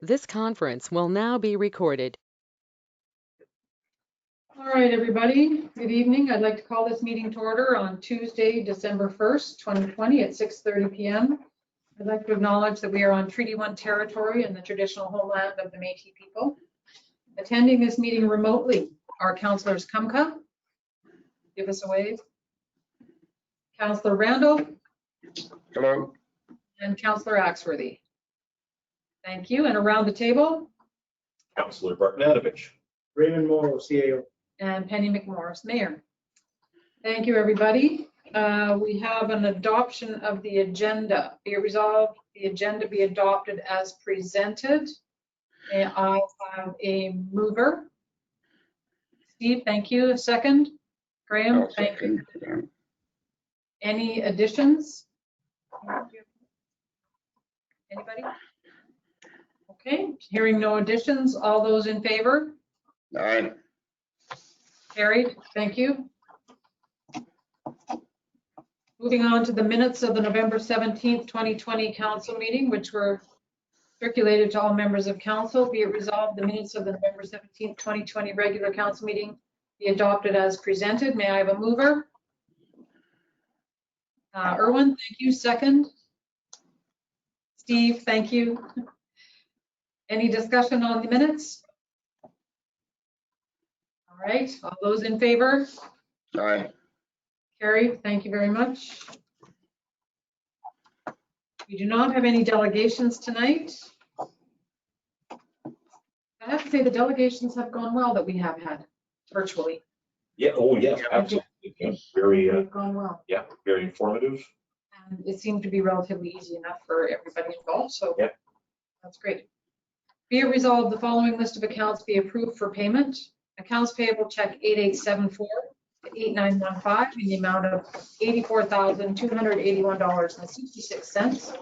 This conference will now be recorded. All right, everybody. Good evening. I'd like to call this meeting to order on Tuesday, December 1st, 2020 at 6:30 p.m. I'd like to acknowledge that we are on Treaty 1 territory and the traditional homeland of the Métis people. Attending this meeting remotely are Councillors Kumka, give us a wave, Councillor Randall, Hello. and Councillor Axworthy. Thank you. And around the table, Councillor Bartnatovich. Raymond Morrow, CAO. and Penny McMorris, Mayor. Thank you, everybody. We have an adoption of the agenda. Be it resolved, the agenda be adopted as presented. May I have a mover? Steve, thank you. A second? Graham, thank you. Any additions? Anybody? Okay, hearing no additions, all those in favor? Aye. Carried, thank you. Moving on to the minutes of the November 17th, 2020 council meeting, which were circulated to all members of council. Be it resolved, the minutes of the November 17th, 2020 regular council meeting be adopted as presented. May I have a mover? Erwin, thank you. Second? Steve, thank you. Any discussion on the minutes? All right, all those in favor? Aye. Carried, thank you very much. We do not have any delegations tonight. I have to say the delegations have gone well that we have had virtually. Yeah, oh, yes, absolutely. Yeah, very, They've gone well. yeah, very informative. And it seemed to be relatively easy enough for everybody involved, so Yeah. That's great. Be it resolved, the following list of accounts be approved for payment. Accounts payable check 8874 to 8915 in the amount of $84,281.66.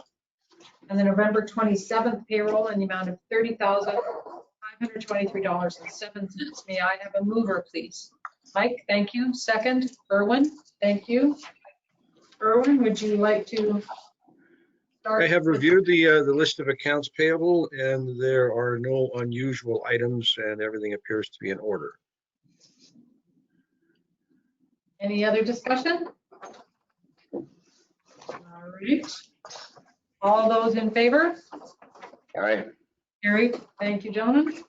And the November 27th payroll in the amount of $30,523.07. May I have a mover, please? Mike, thank you. Second, Erwin, thank you. Erwin, would you like to start? I have reviewed the list of accounts payable, and there are no unusual items, and everything appears to be in order. Any other discussion? All right. All those in favor? Aye. Carried. Thank you, gentlemen.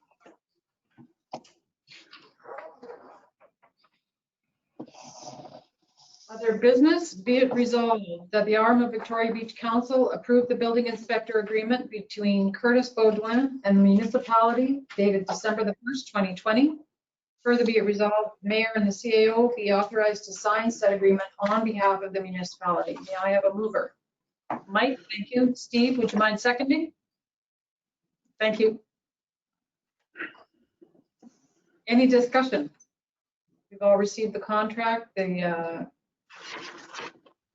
Other business, be it resolved that the arm of Victoria Beach Council approve the building inspector agreement between Curtis Baudouin and the municipality dated December the 1st, 2020. Further be it resolved, Mayor and the CAO be authorized to sign said agreement on behalf of the municipality. May I have a mover? Mike, thank you. Steve, would you mind seconding? Thank you. Any discussion? We've all received the contract.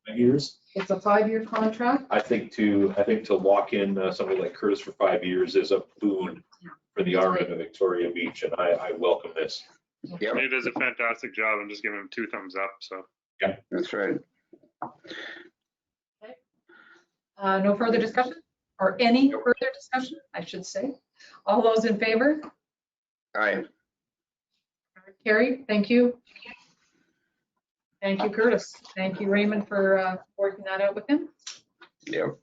Years. It's a 5-year contract. I think to lock in somebody like Curtis for 5 years is a boon for the RM of Victoria Beach, and I welcome this. Yep, He does a fantastic job. I'm just giving him 2 thumbs up. So that's right. No further discussion, or any further discussion, I should say. All those in favor? Aye. Carried. Thank you. Thank you, Curtis. Thank you, Raymond, for working that out with him. Yep.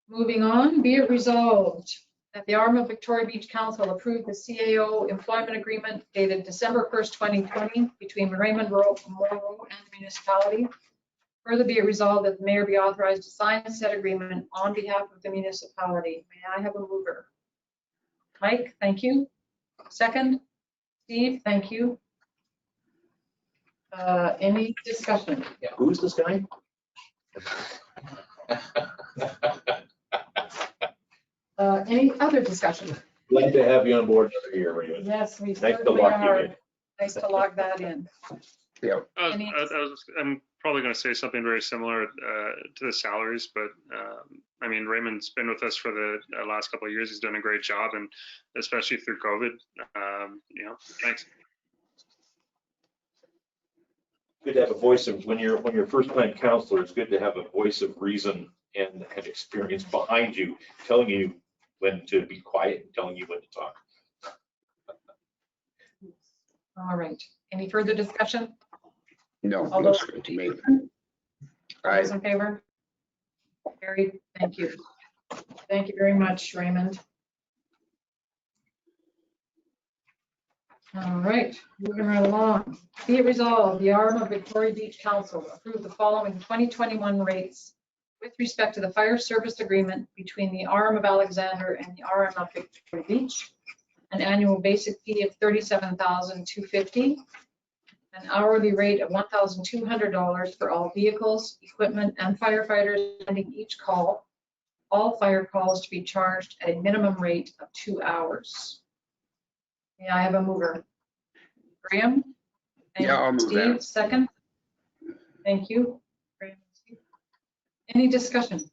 Moving on, be it resolved that the arm of Victoria Beach Council approve the CAO employment agreement dated December 1st, 2020 between Raymond Morrow and the municipality. Further be it resolved that the mayor be authorized to sign said agreement on behalf of the municipality. May I have a mover? Mike, thank you. Second, Steve, thank you. Any discussion? Yeah, who's this guy? Any other discussion? Glad to have you on board another year, Raymond. Yes, we Nice to certainly lock you are. in. Nice to log that in. Yep. I'm probably going to say something very similar to the salaries, but I mean, Raymond's been with us for the last couple of years. He's done a great job, and especially through COVID. Thanks. Good to have a voice of, when you're first-time counselor, it's good to have a voice of reason and experience behind you, telling you when to be quiet and telling you when to talk. All right. Any further discussion? No, All looks those- good to me. All Aye. those in favor? Carried. Thank you. Thank you very much, Raymond. All right, moving right along. Be it resolved, the Arm of Victoria Beach Council approved the following 2021 rates with respect to the fire service agreement between the Arm of Alexander and the Arm of Victoria Beach. An annual basic fee of $37,250, an hourly rate of $1,200 for all vehicles, equipment, and firefighters attending each call. All fire calls to be charged at a minimum rate of 2 hours. May I have a mover? Graham? And Yeah, I'll move Steve, that. second. Thank you. Graham and Steve. Any discussion?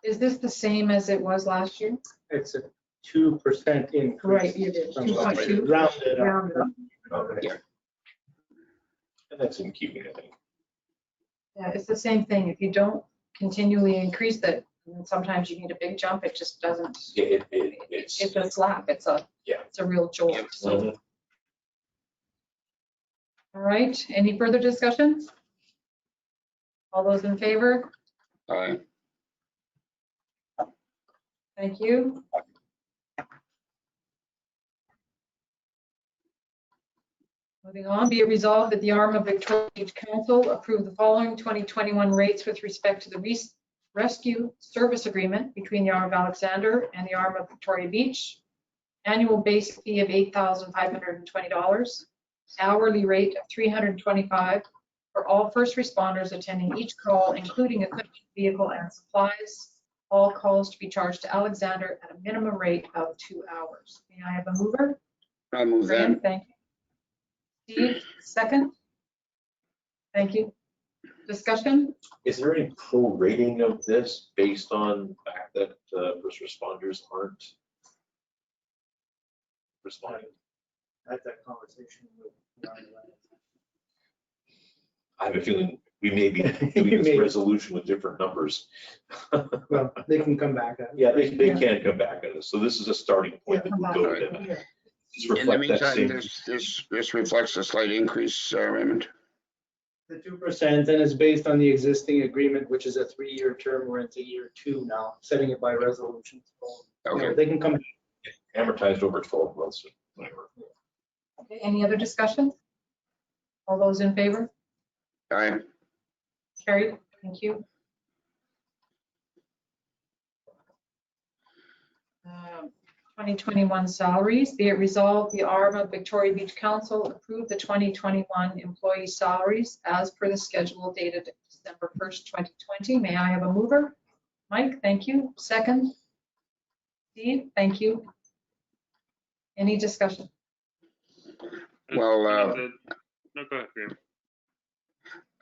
Is this the same as it was last year? It's a 2% increase. Right, you did, from 2.2. rounded up. Rounded up. Okay. Yeah. And that's in keeping, I think. Yeah, it's the same thing. If you don't continually increase that, and sometimes you need a big jump, it just doesn't, It's, it's a slap, it's a, Yeah. it's a real jolt. So, Mhm. all right, any further discussion? All those in favor? Aye. Thank you. Moving on, be it resolved that the Arm of Victoria Beach Council approve the following 2021 rates with respect to the rescue service agreement between the Arm of Alexander and the Arm of Victoria Beach. Annual base fee of $8,520, hourly rate of $325 for all first responders attending each call, including equipment, vehicle, and supplies. All calls to be charged to Alexander at a minimum rate of 2 hours. May I have a mover? I'll move Graham, that. thank you. Steve, second. Thank you. Discussion? Is there any prorating of this based on the fact that first responders aren't responding? Had that conversation with Ryan. I have a feeling we may be doing this Maybe. resolution with different numbers. Well, they can come back. Yeah, they Yeah. can come back at us. So this is a starting point that we'll go to them. Just In the reflect that meantime, same. this reflects a slight increase, Raymond. The 2%, and it's based on the existing agreement, which is a 3-year term. We're into year 2 now, setting it by resolution. So, you know, Okay. they can come. Amortized over 12 months, whatever. Okay, any other discussion? All those in favor? Aye. Carried. Thank you. 2021 salaries. Be it resolved, the Arm of Victoria Beach Council approved the 2021 employee salaries as per the schedule dated December 1st, 2020. May I have a mover? Mike, thank you. Second. Steve, thank you. Any discussion? Well, No, go ahead,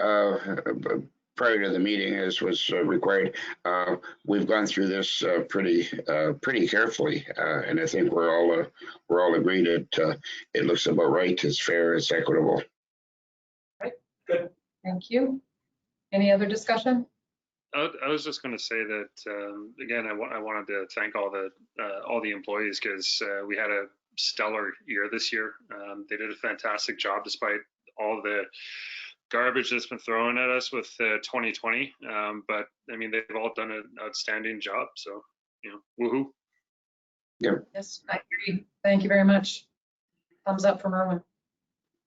Graham. prior to the meeting, as was required, we've gone through this pretty carefully, and I think we're all agreed that it looks about right, it's fair, it's equitable. Thank you. Any other discussion? I was just going to say that again. I wanted to thank all the employees because we had a stellar year this year. They did a fantastic job despite all the garbage that's been thrown at us with 2020. But I mean, they've all done an outstanding job. So, you know, woohoo. Yes, I agree. Thank you very much. Thumbs up from Erwin.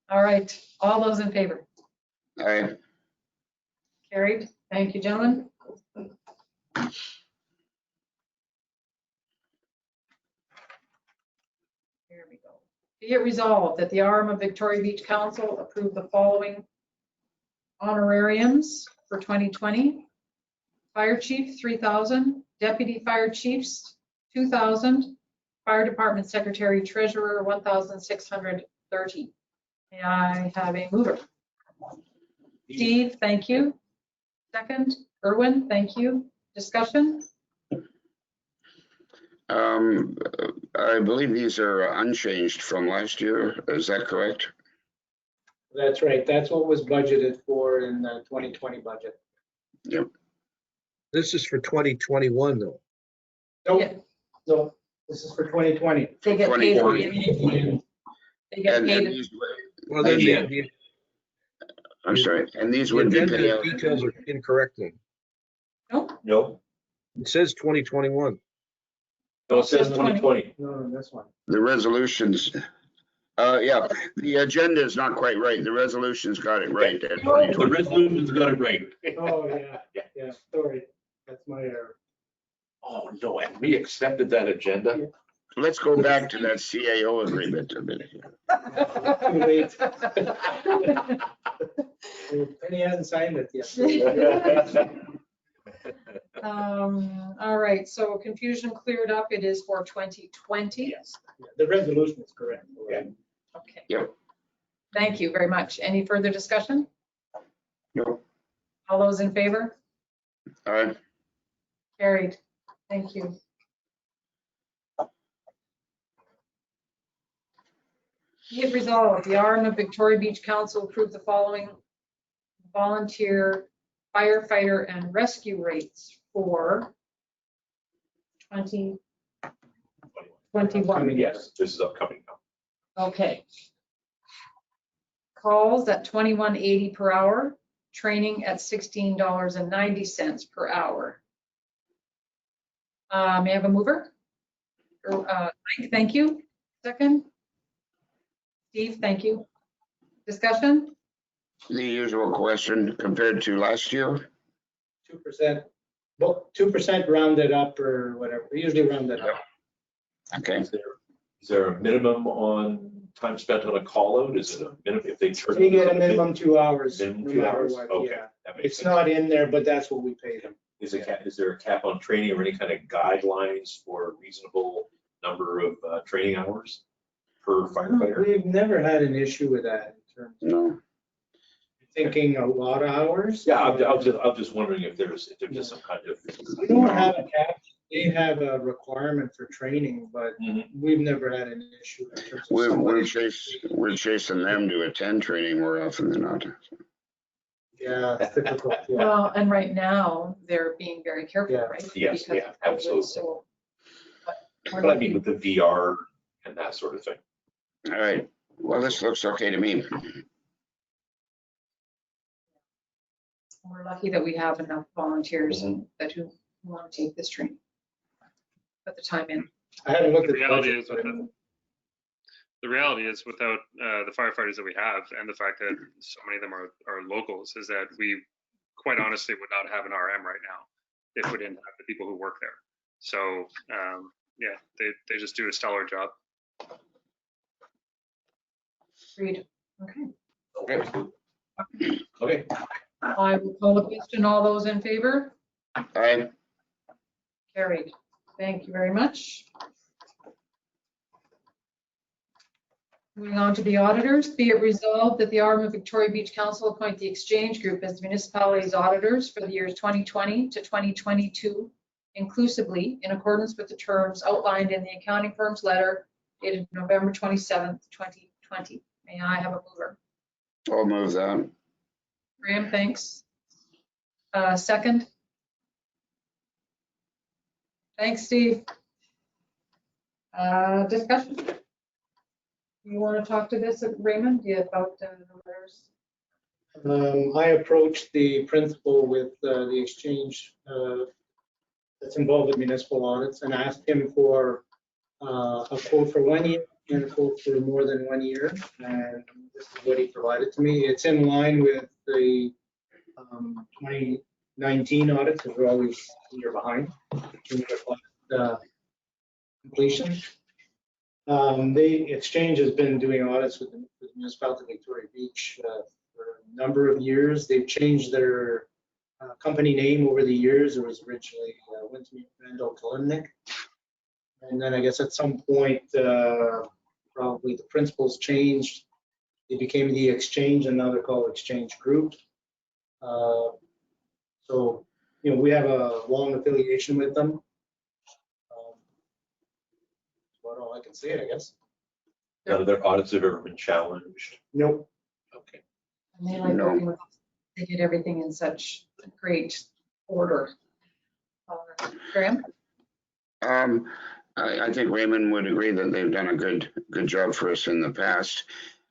All right, all those in favor? Aye. Carried. Thank you, gentlemen. Here we go. Be it resolved that the Arm of Victoria Beach Council approve the following honorariums for 2020. Fire Chief, $3,000. Deputy Fire Chiefs, $2,000. Fire Department Secretary Treasurer, $1,630. May I have a mover? Steve, thank you. Second, Erwin, thank you. Discussion? I believe these are unchanged from last year. Is that correct? That's right. That's what was budgeted for in the 2020 budget. This is for 2021 though. Yeah. Nope, no, this is for 2020. They get paid. 2040. They get And paid. these, Well, then Yeah. I'm sorry, and these the would be agenda paid out. details are incorrect then. No, It says 2021. no, it says Says 20. 2020. No, this one. The resolutions, yeah, the agenda is not quite right. The resolution's got it right. at The 2020. resolution's got it right. Oh, yeah, sorry, that's my error. Oh, no, and we accepted that agenda? Let's go back to that CAO agreement a minute. Too late. Penny hasn't signed it yet. All right, so confusion cleared up. It is for 2020. Yes, the resolution is correct. Yeah. Okay. Yep. Thank you very much. Any further discussion? No. All those in favor? All right. Carried. Thank you. Be it resolved, the RM of Victoria Beach Council approved the following volunteer firefighter and rescue rates for 2021. Yes, this is upcoming now. Okay. Calls at $21.80 per hour, training at $16.90 per hour. May I have a mover? Mike, thank you. Second? Steve, thank you. Discussion? The usual question compared to last year. 2%, well, 2% rounded up or whatever, we usually round it up. Okay. Is there a minimum on time spent on a call out? Is it a minimum if they turn? They get a minimum 2 hours, no Minimum 2 matter hours? what, Okay, yeah. that makes It's sense. not in there, but that's what we pay them. Is there a cap on training or any kind of guidelines for a reasonable number of training hours per firefighter? We've never had an issue with that in terms of No. thinking a lot of hours. Yeah, I'm just wondering if there's just some kind of. We don't have a cap, they have a requirement for training, but Mhm. we've never had an issue in terms of We're somebody. chasing them to attend training more often than not. Yeah, it's difficult, yeah. Well, and right now, they're being very careful, Yeah. right? Yes, Because yeah, of COVID, absolutely. so, we're But I mean lucky. with the VR and that sort of thing. All right. Well, this looks okay to me. We're lucky that we have enough volunteers Mhm. that who want to take this training. Put the time in. I haven't looked The at the reality budget. is the reality is without the firefighters that we have and the fact that so many of them are locals is that we quite honestly would not have an RM right now if we didn't have the people who work there. So yeah, they just do a stellar job. Agreed. Okay. Okay. Okay. I will call the question. All those in favor? All right. Carried. Thank you very much. Moving on to the auditors, be it resolved that the RM of Victoria Beach Council appoint the Exchange Group as the municipality's auditors for the years 2020 to 2022, inclusively in accordance with the terms outlined in the accounting firm's letter dated November 27th, 2020. May I have a mover? I'll move that. Graham, thanks. Second? Thanks, Steve. Discussion? You want to talk to this, Raymond, about the letters? I approached the principal with the exchange that's involved with municipal audits and asked him for a quote for 1 year and a quote for more than 1 year. And this is what he provided to me. It's in line with the 2019 audits, because we're always a year behind in the completion. The exchange has been doing audits with the municipality of Victoria Beach for a number of years. They've changed their company name over the years. It was originally Winsmeet Randall Kalimnik. And then I guess at some point, probably the principles changed. They became the exchange, and now they're called Exchange Group. So, you know, we have a long affiliation with them. That's about all I can say, I guess. None of their audits have ever been challenged. Nope. Okay. And they like No. working with us. They did everything in such great order. Graham? I think Raymond would agree that they've done a good job for us in the past.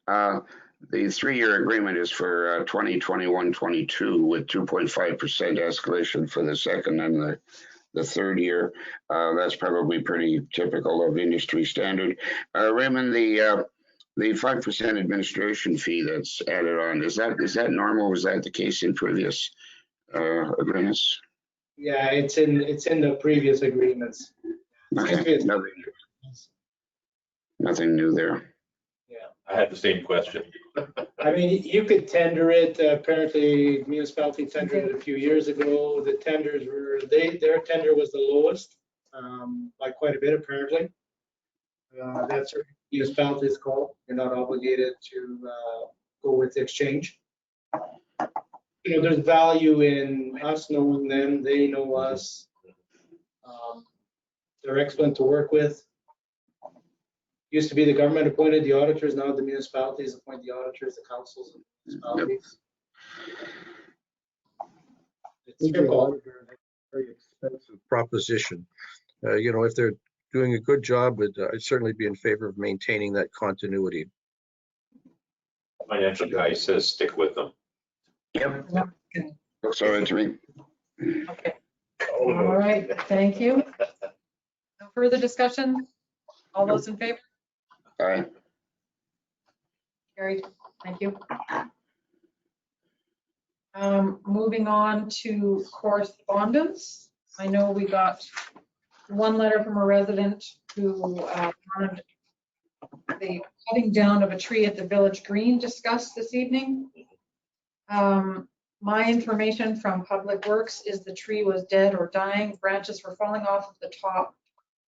The 3-year agreement is for 2021-22 with 2.5% escalation for the second and the third year. That's probably pretty typical of industry standard. Raymond, the 5% administration fee that's added on, is that normal? Was that the case in previous agreements? Yeah, it's in the previous agreements. Okay, nothing new there. Yeah. I had the same question. I mean, you could tender it. Apparently, municipality tendered it a few years ago. The tenders were, their tender was the lowest by quite a bit, apparently. That's a municipality's call. You're not obligated to go with the exchange. You know, there's value in us knowing them. They know us. They're excellent to work with. Used to be the government appointed the auditors, now the municipalities appoint the auditors, the councils and municipalities. It's your call. Very expensive proposition. You know, if they're doing a good job, I'd certainly be in favor of maintaining that continuity. Financial guy says stick with them. Yep. Looks all right to me. Okay. All right, thank you. No further discussion? All those in favor? Aye. Carried. Thank you. Moving on to correspondence. I know we got one letter from a resident who wanted the cutting down of a tree at the village green discussed this evening. My information from Public Works is the tree was dead or dying. Branches were falling off of the top,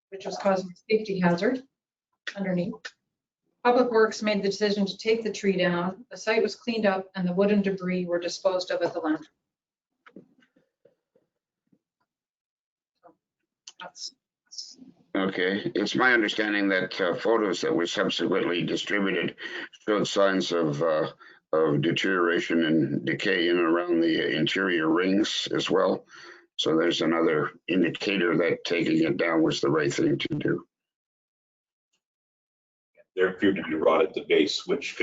which was causing a safety hazard underneath. Public Works made the decision to take the tree down. The site was cleaned up and the wood and debris were disposed of at the landfill. Okay, it's my understanding that photos that were subsequently distributed showed signs of deterioration and decay in and around the interior rings as well. So there's another indicator that taking it down was the right thing to do. There appeared to be rot at the base, which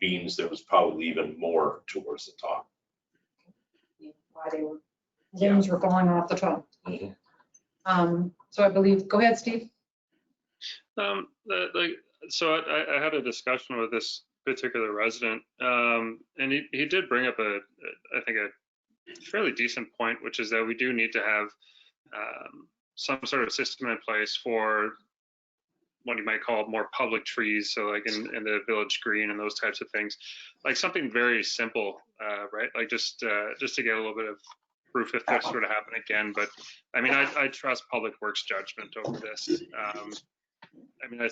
means there was probably even more towards the top. Limbs were falling off the top. Mm-hmm. So I believe, go ahead, Steve. So I had a discussion with this particular resident, and he did bring up I think a fairly decent point, which is that we do need to have some sort of system in place for what you might call more public trees. So like in the village green and those types of things, like something very simple, right? Like just to get a little bit of proof if this were to happen again. But I mean, I trust Public Works judgment over this. I mean, I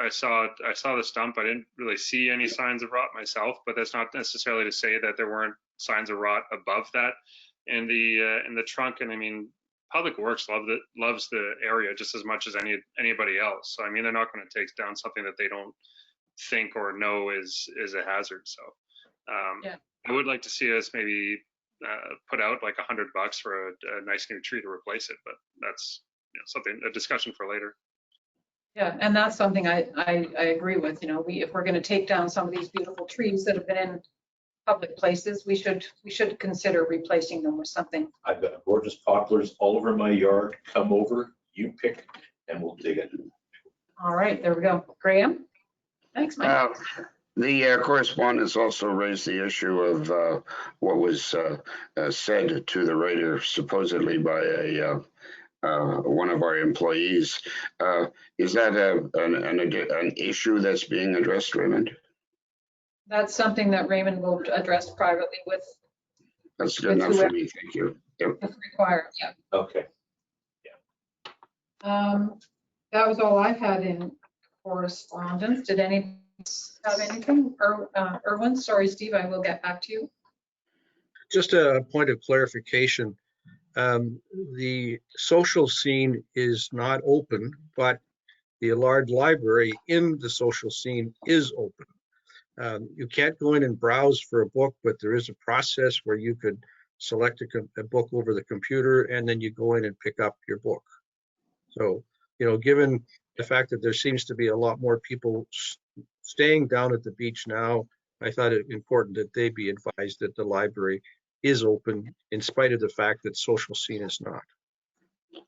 saw the stump. I didn't really see any signs of rot myself, but that's not necessarily to say that there weren't signs of rot above that in the trunk. And I mean, Public Works loves the area just as much as anybody else. So I mean, they're not going to take down something that they don't think or know is a hazard. So Yeah. I would like to see us maybe put out like $100 for a nice new tree to replace it, but that's a discussion for later. Yeah, and that's something I agree with. You know, if we're going to take down some of these beautiful trees that have been in public places, we should consider replacing them with something. I've got gorgeous poplars all over my yard. Come over, you pick, and we'll dig it. All right, there we go. Graham? Thanks, Mike. The correspondence also raised the issue of what was said to the writer supposedly by one of our employees. Is that an issue that's being addressed, Raymond? That's something that Raymond will address privately with. That's good enough for me, thank you. Yep. If required, yeah. Okay. That was all I had in correspondence. Did any have anything? Erwin, sorry, Steve, I will get back to you. Just a point of clarification. The social scene is not open, but the large library in the social scene is open. You can't go in and browse for a book, but there is a process where you could select a book over the computer, and then you go in and pick up your book. So, given the fact that there seems to be a lot more people staying down at the beach now, I thought it important that they be advised that the library is open in spite of the fact that social scene is not.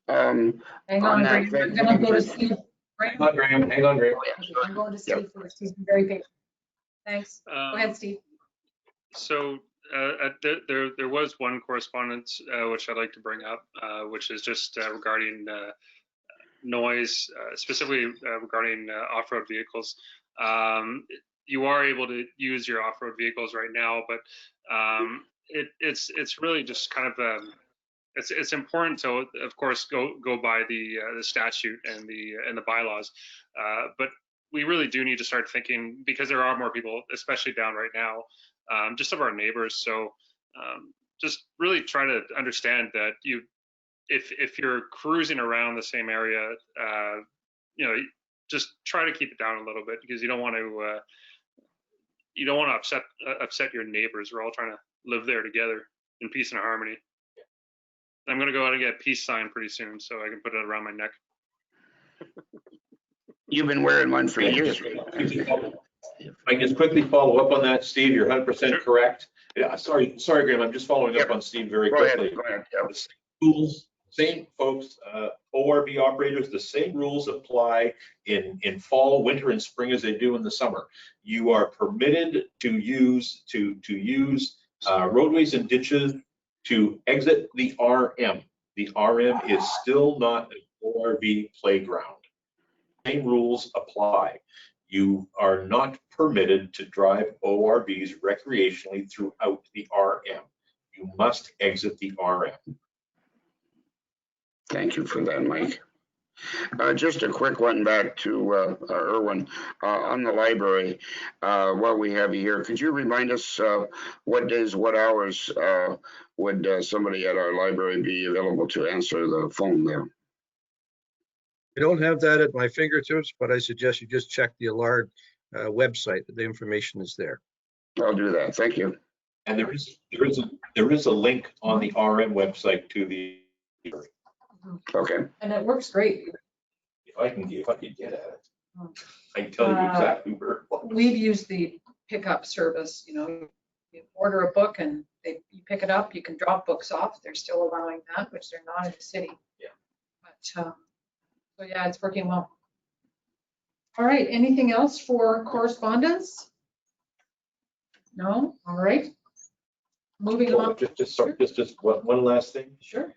Um, Hang On on, that Graham. thing- I'm gonna go to Steve. Graham? Hang on, Graham. Hang on, Graham. Okay, I'm going to Steve first. He's been very patient. Thanks. Go ahead, Steve. So there was one correspondence which I'd like to bring up, which is just regarding noise, specifically regarding off-road vehicles. You are able to use your off-road vehicles right now, but it's really just kind of it's important to, of course, go by the statute and the bylaws, but we really do need to start thinking, because there are more people, especially down right now, just of our neighbors. So just really try to understand that if you're cruising around the same area, just try to keep it down a little bit, because you don't want to upset your neighbors. We're all trying to live there together in peace and harmony. I'm going to go out and get a peace sign pretty soon so I can put it around my neck. You've been wearing one for years. I can just quickly follow up on that, Steve. You're 100% correct. Yeah, sorry, Graham. I'm just following up on Steve very quickly. Go ahead. The same rules, same folks, ORV operators, the same rules apply in fall, winter, and spring as they do in the summer. You are permitted to use roadways and ditches to exit the RM. The RM is still not an ORV playground. Same rules apply. You are not permitted to drive ORVs recreationally throughout the RM. You must exit the RM. Thank you for that, Mike. Just a quick one back to Erwin on the library. While we have you here, could you remind us what days, what hours would somebody at our library be available to answer the phone there? I don't have that at my fingertips, but I suggest you just check the Allard website. The information is there. I'll do that. Thank you. And there is a link on the RM website to the. Okay. And it works great. If I can get at it, I can tell you exactly where it was. We've used the pickup service. You order a book and you pick it up. You can drop books off. They're still allowing that, which they're not in the city. Yeah. But so yeah, it's working well. All right. Anything else for correspondence? No. All right. Moving on. Just one last thing. Sure.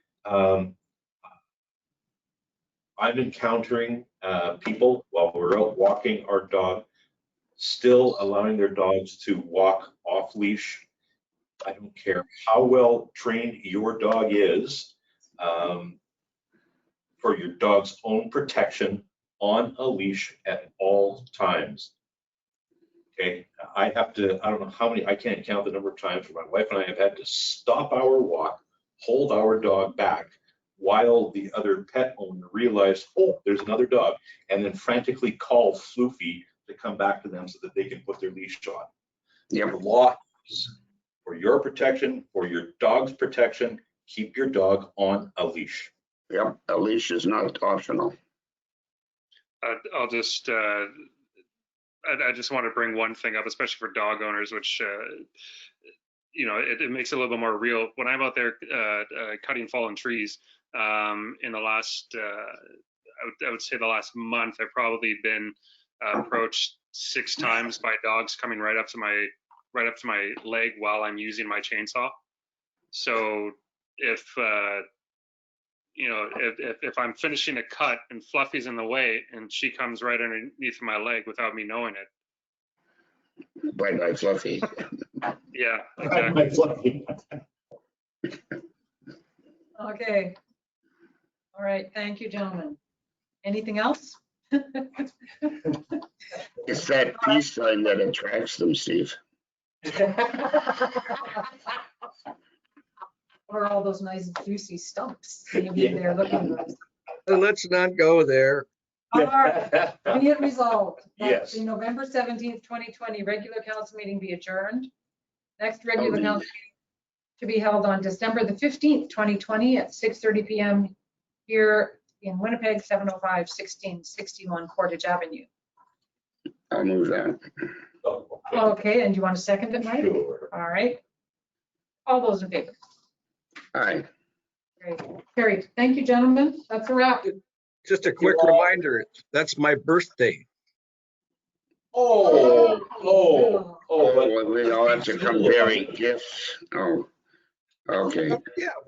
I'm encountering people while we're out walking our dog, still allowing their dogs to walk off leash. I don't care how well trained your dog is, for your dog's own protection, on a leash at all times. Okay, I don't know how many, I can't count the number of times where my wife and I have had to stop our walk, hold our dog back, while the other pet owner realized, oh, there's another dog, and then frantically call Floofy to come back to them so that they can put their leash on. Yep. The law is for your protection, for your dog's protection, keep your dog on a leash. Yep. A leash is not optional. I'll just I just want to bring one thing up, especially for dog owners, which it makes it a little bit more real. When I'm out there cutting fallen trees, in the last I would say the last month, I've probably been approached 6 times by dogs coming right up to my leg while I'm using my chainsaw. So if if I'm finishing a cut and Fluffy's in the way and she comes right underneath my leg without me knowing it. Bye, Fluffy. Yeah, exactly. Okay. All right. Thank you, gentlemen. Anything else? It's that peace sign that attracts them, Steve. Or all those nice juicy stumps. Maybe they're looking nice. Let's not go there. All right. Be it resolved that Yes. the November 17th, 2020 regular council meeting be adjourned. Next regular council to be held on December the 15th, 2020 at 6:30 PM here in Winnipeg, 705 1661 Portage Avenue. I'll move that. Okay, and you want to second it, Mike? Sure. All right. All those in favor? Aye. Great. Carried. Thank you, gentlemen. That's a wrap. Just a quick reminder, that's my birthday. Oh, Oh, we all have to come bearing gifts. Oh, okay. Yeah,